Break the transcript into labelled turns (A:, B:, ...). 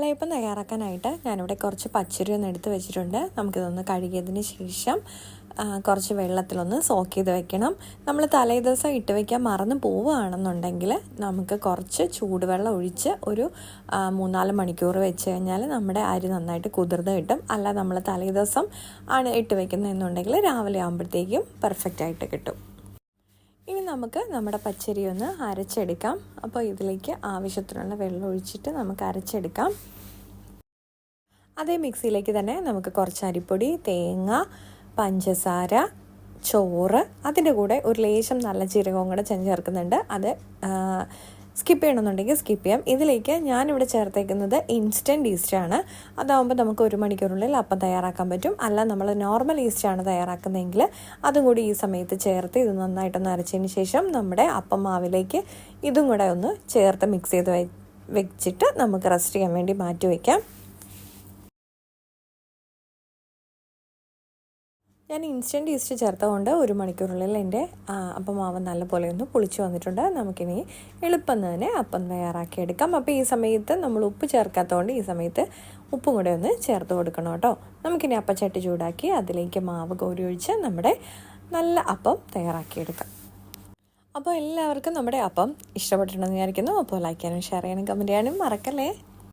A: വെള്ളയപ്പം തയ്യാറാക്കാനായിട്ട് ഞാനിവിടെ കുറച്ച് പച്ചരി ഒന്ന് എടുത്ത് വെച്ചിട്ടുണ്ട്. നമുക്കിതൊന്ന് കഴുകിയതിന് ശേഷം കുറച്ച് വെള്ളത്തിലൊന്ന് സോക്ക് ചെയ്ത് വെക്കണം. നമ്മൾ തലേ ദിവസം ഇട്ട് വയ്ക്കാൻ മറന്ന് പോവുകയാണെന്നുണ്ടെങ്കിൽ നമുക്ക് കുറച്ച് ചൂടുവെള്ളം ഒഴിച്ച് ഒരു 3-4 മണിക്കൂർ വെച്ച് കഴിഞ്ഞാൽ നമ്മുടെ അരി നന്നായിട്ട് കുതിർന്ന് കിട്ടും. അല്ല നമ്മൾ തലേ ദിവസം ആണ് ഇട്ട് വയ്ക്കുന്നതെന്നുണ്ടെങ്കിൽ രാവിലെ ആകുമ്പോഴത്തേക്കും പെർഫെക്റ്റായിട്ട് കിട്ടും. ഇനി നമുക്ക് നമ്മുടെ പച്ചരി ഒന്ന് അരച്ചെടുക്കാം. അപ്പോൾ ഇതിലേക്ക് ആവശ്യത്തിനുള്ള വെള്ളം ഒഴിച്ചിട്ട് നമുക്ക് അരച്ചെടുക്കാം. അതേ മിക്സിയിലേക്ക് തന്നെ നമുക്ക് കുറച്ച് അരിപ്പൊടി, തേങ്ങ, പഞ്ചസാര, ചോറ്, അതിൻ്റെ കൂടെ ഒരു ലേശം നല്ല ജീരകവും കൂടെ ചേർക്കുന്നുണ്ട്. അത് സ്കിപ്പ് ചെയ്യണമെന്നുണ്ടെങ്കിൽ സ്കിപ്പ് ചെയ്യാം. ഇതിലേക്ക് ഞാനിവിടെ ചേർത്തേക്കുന്നത് ഇൻസ്റ്റൻറ്റ് ഈസ്റ്റാണ്. അതാകുമ്പോൾ നമുക്ക് 1 മണിക്കൂറിനുള്ളിൽ അപ്പം തയ്യാറാക്കാൻ പറ്റും. അല്ല നമ്മൾ നോർമൽ ഈസ്റ്റാണ് തയ്യാറാക്കുന്നതെങ്കിൽ അതും കൂടി ഈ സമയത്ത് ചേർത്ത് ഇത് നന്നായിട്ടൊന്ന് അരച്ചതിന് ശേഷം നമ്മുടെ അപ്പം മാവിലേക്ക് ഇതും കൂടെ ഒന്ന് ചേർത്ത് മിക്സ് ചെയ്ത് വെച്ചിട്ട് നമുക്ക് റെസ്റ്റ് ചെയ്യാൻ വേണ്ടി മാറ്റി വയ്ക്കാം. ഞാൻ ഇൻസ്റ്റൻറ്റ് ഈസ്റ്റ് ചേർത്തതുകൊണ്ട് 1 മണിക്കൂറിനുള്ളിൽ എൻ്റെ അപ്പം മാവ് നല്ലപോലെ ഒന്ന് പുളിച്ച് വന്നിട്ടുണ്ട്. നമുക്കിനി എളുപ്പം തന്നെ അപ്പം തയ്യാറാക്കിയെടുക്കാം. അപ്പോൾ ഈ സമയത്ത് നമ്മൾ ഉപ്പ് ചേർക്കാത്തതുകൊണ്ട് ഈ സമയത്ത് ഉപ്പും കൂടെ ഒന്ന് ചേർത്ത് കൊടുക്കണം കേട്ടോ. നമുക്കിനി അപ്പച്ചട്ടി ചൂടാക്കി അതിലേക്ക് മാവ് കോരി ഒഴിച്ച് നമ്മുടെ നല്ല അപ്പം തയ്യാറാക്കിയെടുക്കാം. അപ്പോൾ എല്ലാവർക്കും നമ്മുടെ അപ്പം ഇഷ്ടപ്പെട്ടിട്ടുണ്ടെന്ന് വിചാരിക്കുന്നു. അപ്പോൾ ലൈക്ക് ചെയ്യാനും ഷെയർ ചെയ്യാനും കമൻറ്റ് ചെയ്യാനും മറക്കല്ലേ.